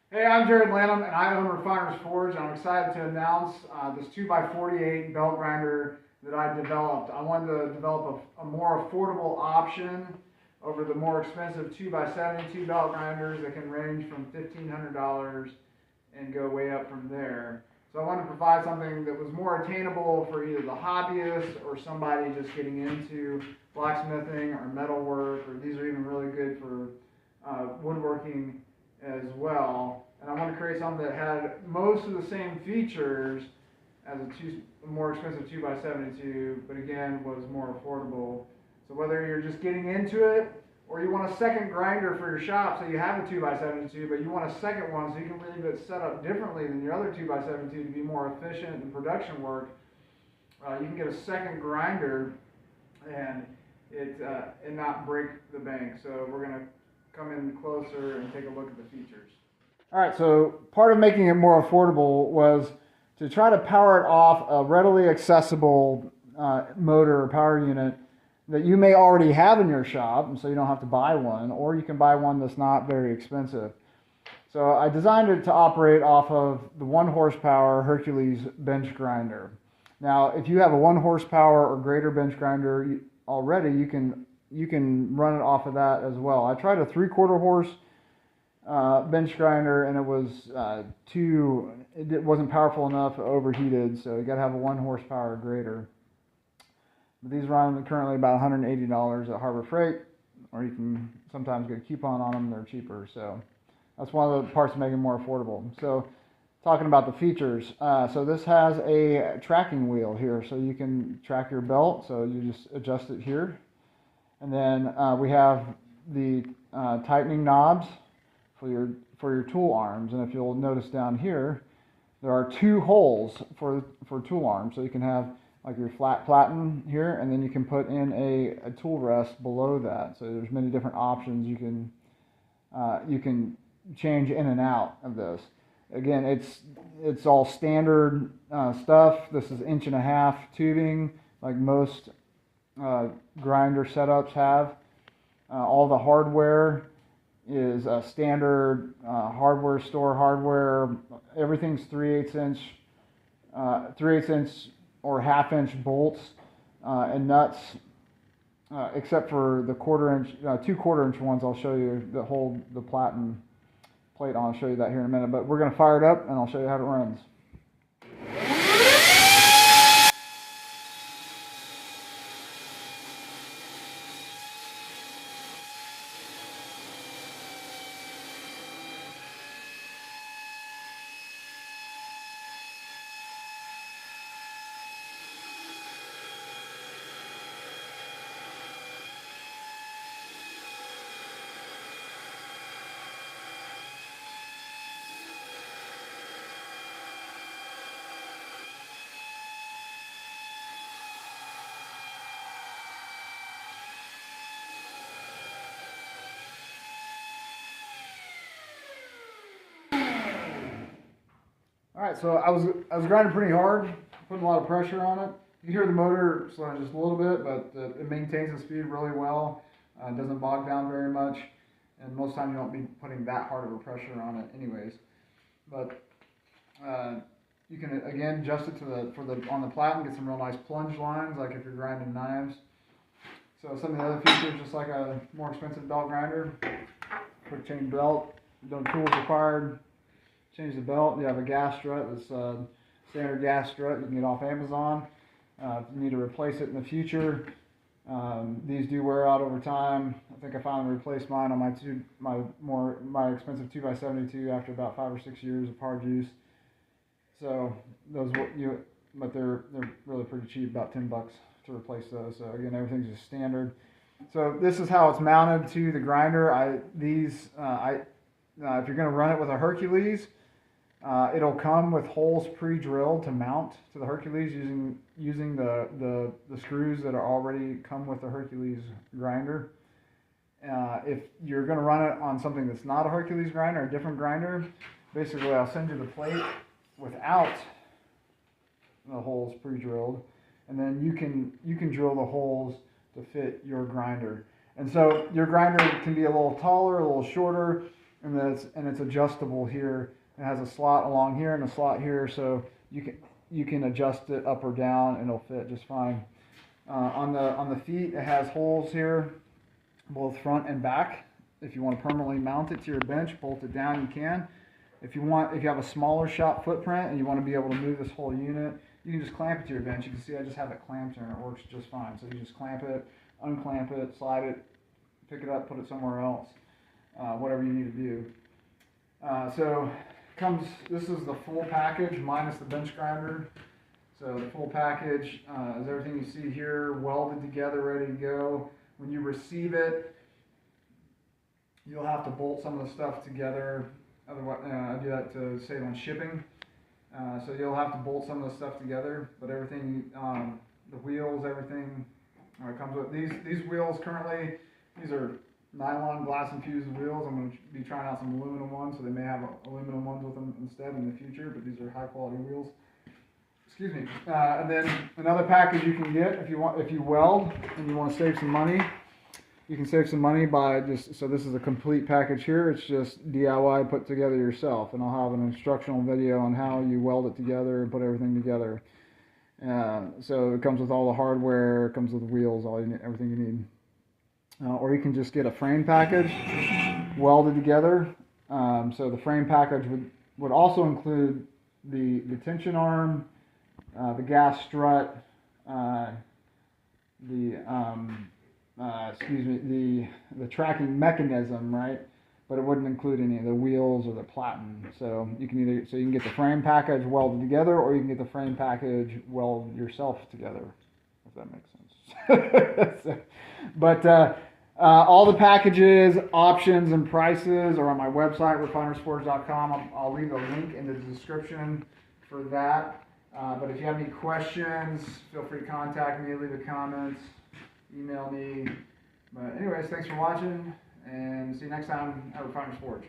Hey, I'm Jared Lanham, and I own Refiner's Forge. And I'm excited to announce this 2x48 belt grinder that I developed. I wanted to develop a more affordable option over the more expensive 2x72 belt grinders that can range from $1,500 and go way up from there. So I wanted to provide something that was more attainable for either the hobbyist or somebody just getting into blacksmithing or metalwork, or these are even really good for woodworking as well. And I want to create something that had most of the same features as a more expensive 2x72, but again was more affordable. So whether you're just getting into it or you want a second grinder for your shop, so you have a 2x72, but you want a second one so you can leave it set up differently than your other 2x72 to be more efficient in production work, you can get a second grinder and and not break the bank. So we're going to come in closer and take a look at the features. All right, so part of making it more affordable was to try to power it off a readily accessible motor or power unit that you may already have in your shop, and so you don't have to buy one, or you can buy one that's not very expensive. So I designed it to operate off of the 1 horsepower Hercules bench grinder. Now, if you have a 1 horsepower or greater bench grinder already, you can run it off of that as well. I tried a 3/4 horse bench grinder, and it wasn't powerful enough, overheated, so you got to have a 1 horsepower or greater. But these run currently about $180 at Harbor Freight, or you can sometimes get a coupon on them, they're cheaper. So that's one of the parts of making it more affordable. So talking about the features, so this has a tracking wheel here, so you can track your belt, so you just adjust it here. And then we have the tightening knobs for your tool arms, and if you'll notice down here, there are 2 holes for tool arms, so you can have like your flat platen here, and then you can put in a tool rest below that. So there's many different options you can change in and out of this. Again, it's all standard stuff. This is 1.5 inch tubing, like most grinder setups have. All the hardware is standard hardware store hardware. Everything's 3/8 inch, 3/8 inch or 1/2 inch bolts and nuts, except for the 1/4 inch, 2/4 inch ones. I'll show you that hold the platen plate on. I'll show you that here in a minute. But we're going to fire it up, and I'll show you how it runs. All right, so I was grinding pretty hard, putting a lot of pressure on it. You can hear the motor slowing just a little bit, but it maintains the speed really well. It doesn't bog down very much, and most times you don't be putting that hard of a pressure on it, anyways. But you can again adjust it on the platen, get some real nice plunge lines, like if you're grinding knives. So some of the other features, just like a more expensive belt grinder, quick change belt, no tools required. Change the belt. You have a gas strut. This standard gas strut you can get off Amazon. If you need to replace it in the future, these do wear out over time. I think I finally replaced mine on my expensive 2x72 after about 5 or 6 years of hard use. So but they're really pretty cheap, about $10 to replace those. So again, everything's just standard. So this is how it's mounted to the grinder. If you're going to run it with a Hercules, it'll come with holes pre-drilled to mount to the Hercules using the screws that are already come with the Hercules grinder. If you're going to run it on something that's not a Hercules grinder, a different grinder, basically I'll send you the plate without the holes pre-drilled, and then you can drill the holes to fit your grinder. And so your grinder can be a little taller, a little shorter, and it's adjustable here. It has a slot along here and a slot here, so you can adjust it up or down, and it'll fit just fine. On the feet, it has holes here, both front and back. If you want to permanently mount it to your bench, bolt it down, you can. If you have a smaller shop footprint and you want to be able to move this whole unit, you can just clamp it to your bench. You can see I just have it clamped here and it works just fine. So you just clamp it, unclamp it, slide it, pick it up, put it somewhere else, whatever you need to do. This is the full package minus the bench grinder. So the full package is everything you see here, welded together, ready to go. When you receive it, you'll have to bolt some of the stuff together. Otherwise, I do that to save on shipping. So you'll have to bolt some of the stuff together, but everything, the wheels, everything comes with these wheels. Currently, these are nylon glass infused wheels. I'm going to be trying out some aluminum ones, so they may have aluminum ones with them instead in the future, but these are high quality wheels. Excuse me. And then another package you can get if you weld and you want to save some money. You can save some money by so this is a complete package here. It's just DIY put together yourself, and I'll have an instructional video on how you weld it together and put everything together. So it comes with all the hardware, it comes with wheels, everything you need. Or you can just get a frame package welded together. So the frame package would also include the tension arm, the gas strut, the tracking mechanism, right? But it wouldn't include any of the wheels or the platen. So you can get the frame package welded together, or you can get the frame package weld yourself together, if that makes sense. All the packages, options, and prices are on my website, refinersforge.com. I'll leave a link in the description for that. But if you have any questions, feel free to contact me, leave a comment, email me. But anyways, thanks for watching, and see you next time at Refiner's Forge.